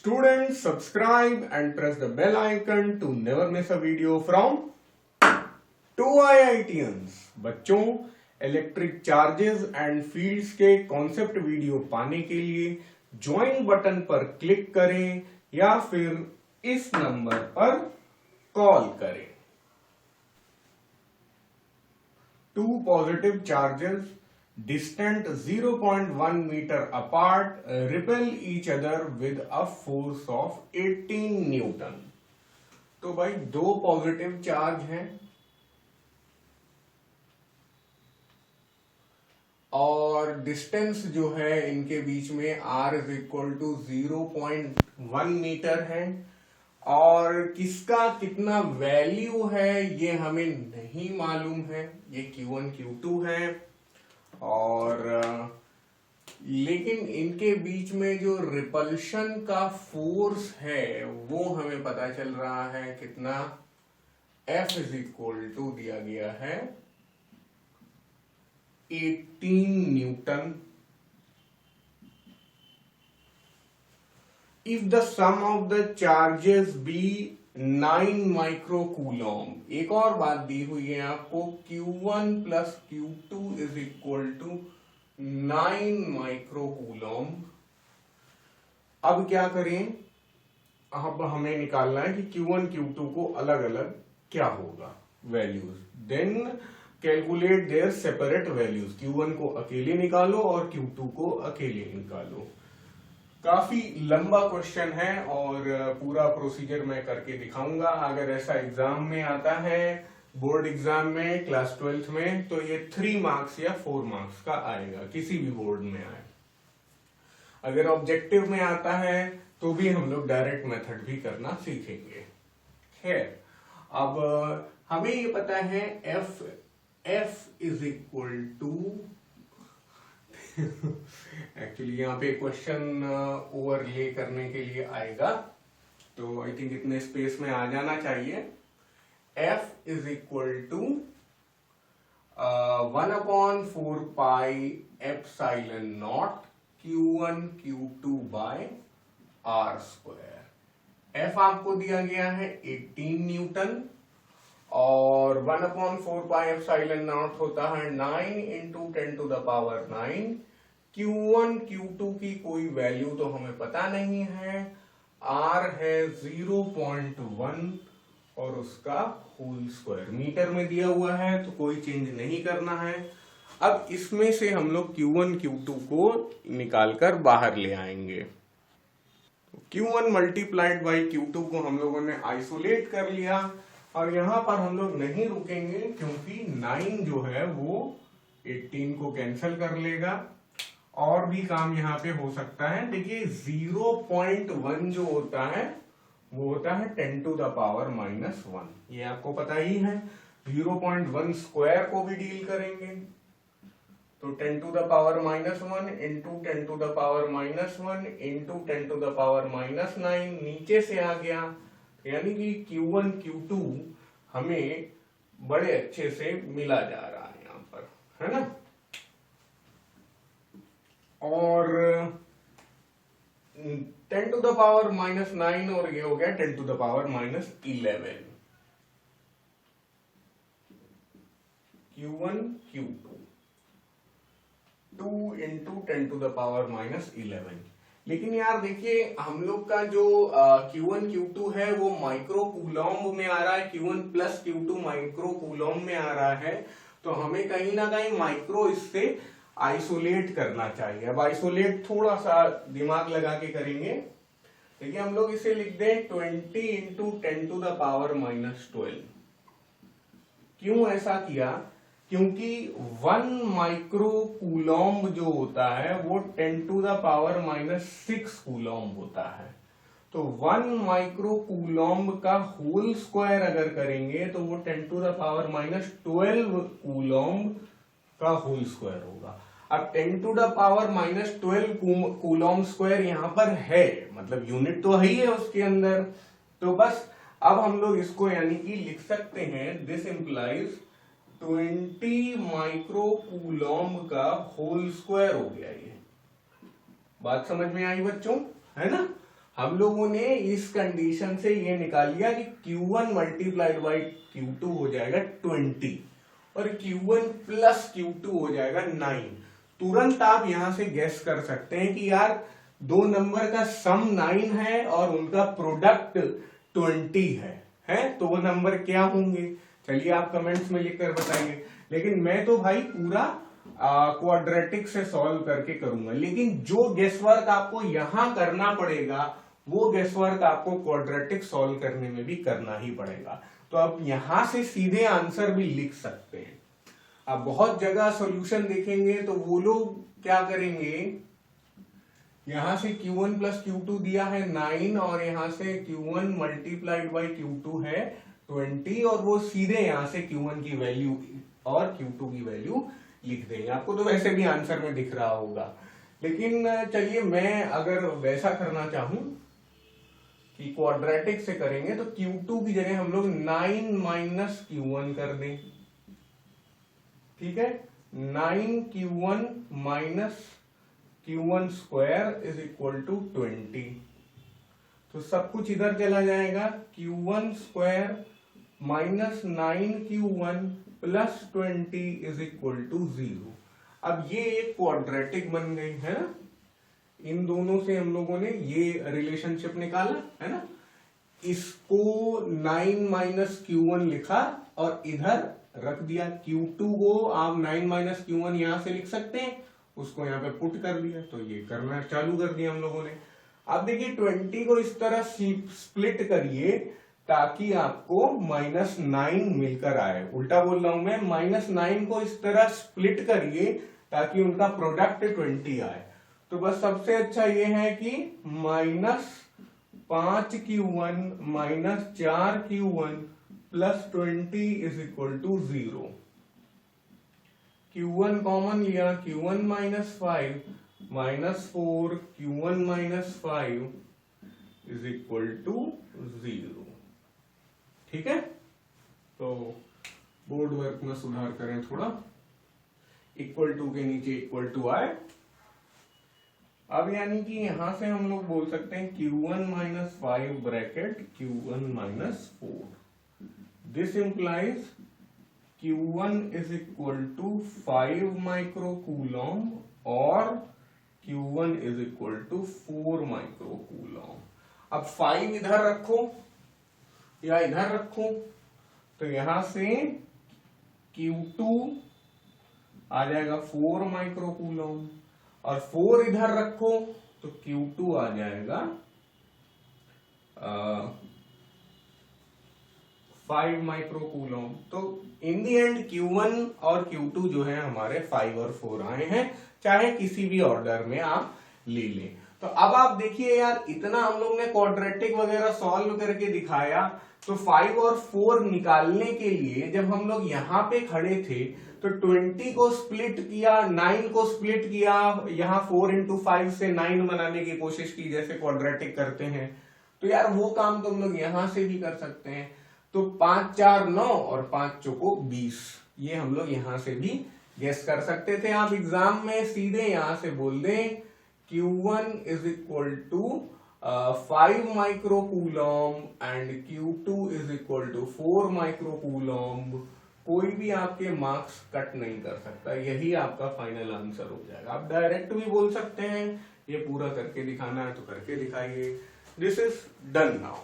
Students, subscribe and press the bell icon to never miss a video from 2IITians। बच्चों, electric charges and fields के concept video पाने के लिए join button पर click करें या फिर इस नंबर पर कॉल करें। Two positive charges distant 0.1 meter apart repel each other with a force of 18 Newton. तो भाई दो पॉजिटिव चार्ज हैं और डिस्टेंस जो है इनके बीच में r is equal to 0.1 metre है और किसका कितना वैल्यू है ये हमें नहीं मालूम है। ये Q1 Q2 है और लेकिन इनके बीच में जो रिपल्शन का फोर्स है वो हमें पता चल रहा है कितना, F इज इक्वल टू दिया गया है 18 newton. If the sum of the charges be 9 microcoulomb, एक और बात दी हुई है आपको, Q1 plus Q2 is equal to 9 microcoulomb. अब क्या करें, अब हमें निकालना है कि Q1 Q2 को अलग अलग क्या होगा values, then calculate their separate values. Q1 को अकेले निकालो और Q2 को अकेले निकालो। काफी लंबा क्वेश्चन है और पूरा प्रोसीजर मैं करके दिखाऊंगा। अगर ऐसा एग्जाम में आता है, बोर्ड एग्जाम में क्लास 12th में, तो ये 3 मार्क्स या 4 मार्क्स का आएगा, किसी भी बोर्ड में आए। अगर ऑब्जेक्टिव में आता है तो भी हम लोग डायरेक्ट मेथड भी करना सीखेंगे। खैर, अब हमें ये पता है F is equal to actually यहाँ पे क्वेश्चन ओवरले करने के लिए आएगा तो आई थिंक इतने स्पेस में आ जाना चाहिए। F is equal to 1/4 pi epsilon naught Q1 Q2 by R square. F आपको दिया गया है 18 न्यूटन और 1/4 पाई एप्सिलॉन नॉट होता है 9 into 10 to the power 9। Q1 Q2 की कोई वैल्यू तो हमें पता नहीं है, R है 0.1 और उसका होल स्क्वायर मीटर में दिया हुआ है तो कोई चेंज नहीं करना है। अब इसमें से हम लोग Q1 Q2 को निकालकर बाहर ले आएंगे। Q1 मल्टीप्लाइड बाई Q2 को हम लोगों ने आइसोलेट कर लिया और यहां पर हम लोग नहीं रुकेंगे क्योंकि 9 जो है वो 18 को कैंसिल कर लेगा और भी काम यहाँ पे हो सकता है। देखिए 0.1 जो होता है वो होता है 10 टू द पावर -1, ये आपको पता ही है। 0.1 स्क्वायर को भी डील करेंगे तो 10 to the power -1 into 10 to the power -1 into 10 to the power -9 नीचे से आ गया, यानी कि Q1 Q2 हमें बड़े अच्छे से मिला जा रहा है यहाँ पर, है ना। और 10 टू द पावर -9 और ये हो गया 10 to the power -11। Q1 Q2 2 into 10 to the power -11। लेकिन यार देखिए हम लोग का जो Q1 Q2 है वो माइक्रो कूलॉम्ब में आ रहा है, Q1 plus Q2 micro coulomb में आ रहा है, तो हमें कहीं ना कहीं माइक्रो इससे आइसोलेट करना चाहिए। अब आइसोलेट थोड़ा सा दिमाग लगा के करेंगे। देखिए हम लोग इसे लिख दें 20 इंटू 10 टू द पावर -12। क्यों ऐसा किया, क्योंकि 1 माइक्रो कूलॉम्ब जो होता है वो 10 टू द पावर -6 कूलॉम्ब होता है। तो 1 माइक्रो कूलॉम्ब का होल स्क्वायर अगर करेंगे तो वो 10 टू द पावर -12 कूलॉम्ब का होल स्क्वायर होगा। अब 10 to the power -12 coulomb square यहाँ पर है, मतलब यूनिट तो है ही है उसके अंदर, तो बस अब हम लोग इसको यानी कि लिख सकते हैं दिस इंप्लाइज 20 माइक्रो कूलॉम्ब का होल स्क्वायर हो गया। ये बात समझ में आई बच्चों, है ना। हम लोगों ने इस कंडीशन से ये निकाल लिया कि Q1 मल्टीप्लाइड बाई Q2 हो जाएगा 20 और Q1 प्लस Q2 हो जाएगा 9। तुरंत आप यहां से गेस कर सकते हैं कि यार दो नंबर का सम 9 है और उनका प्रोडक्ट 20 है तो वो नंबर क्या होंगे? चलिए आप कमेंट्स में लिखकर बताइए। लेकिन मैं तो भाई पूरा क्वाड्रेटिक से सॉल्व करके करूंगा, लेकिन जो गेस वर्क आपको यहां करना पड़ेगा वो गेस वर्क आपको क्वाड्रेटिक सॉल्व करने में भी करना ही पड़ेगा। तो आप यहां से सीधे आंसर भी लिख सकते हैं। आप बहुत जगह सॉल्यूशन देखेंगे तो वो लोग क्या करेंगे, यहां से Q1 प्लस Q2 दिया है 9 और यहां से Q1 मल्टीप्लाइड बाई Q2 है 20 और वो सीधे यहां से Q1 की वैल्यू और Q2 की वैल्यू लिख देंगे। आपको तो वैसे भी आंसर में दिख रहा होगा, लेकिन चलिए मैं अगर वैसा करना चाहूं कि क्वाड्रेटिक से करेंगे तो Q2 की जगह हम लोग 9 माइनस Q1 कर दें। ठीक है, 9Q1 minus Q1 square is equal to 20। तो सब कुछ इधर चला जाएगा, Q1 square minus 9Q1 plus 20 is equal to 0। अब ये एक क्वाड्रेटिक बन गई है ना, इन दोनों से हम लोगों ने ये रिलेशनशिप निकाला है ना। इसको 9 माइनस Q1 लिखा और इधर रख दिया। Q2 को आप 9 माइनस Q1 यहां से लिख सकते हैं, उसको यहाँ पे पुट कर दिया, तो ये करना चालू कर दिया हम लोगों ने। अब देखिए 20 को इस तरह स्प्लिट करिए ताकि आपको -9 मिलकर आए। उल्टा बोल रहा हूं मैं, -9 को इस तरह स्प्लिट करिए ताकि उनका प्रोडक्ट 20 आए। तो बस सबसे अच्छा ये है कि -5Q1 minus 4Q1 plus 20 is equal to 0। Q1 common लिया, Q1 minus 5 minus 4 Q1 minus 5 is equal to 0। ठीक है, तो बोर्ड वर्क में सुधार करें थोड़ा, इक्वल टू के नीचे इक्वल टू आए। अब यानी कि यहां से हम लोग बोल सकते हैं Q1 minus 5 bracket Q1 minus 4। This implies Q1 is equal to 5 microcoulomb और Q1 is equal to 4 microcoulomb. अब 5 इधर रखो या इधर रखो, तो यहां से Q2 आ जाएगा 4 माइक्रोकूलम और 4 इधर रखो तो Q2 आ जाएगा 5 माइक्रोकूलम। तो इन दी एंड Q1 और Q2 जो है हमारे 5 और 4 आए हैं, चाहे किसी भी ऑर्डर में आप ले लें। तो अब आप देखिए यार, इतना हम लोग ने क्वाड्रेटिक वगैरह सॉल्व करके दिखाया, तो 5 और 4 निकालने के लिए जब हम लोग यहाँ पे खड़े थे तो 20 को स्प्लिट किया, 9 को स्प्लिट किया, यहाँ 4 इंटू 5 से 9 बनाने की कोशिश की जैसे क्वाड्रेटिक करते हैं। तो यार वो काम तो हम लोग यहां से भी कर सकते हैं। तो 5 4 9 और 5 चौको 20, ये हम लोग यहां से भी गेस कर सकते थे। आप एग्जाम में सीधे यहां से बोल दें Q1 is equal to 5 microcoulomb and Q2 is equal to 4 microcoulomb. कोई भी आपके मार्क्स कट नहीं कर सकता, यही आपका फाइनल आंसर हो जाएगा। आप डायरेक्ट भी बोल सकते हैं, ये पूरा करके दिखाना है तो करके दिखाइए। This is done now.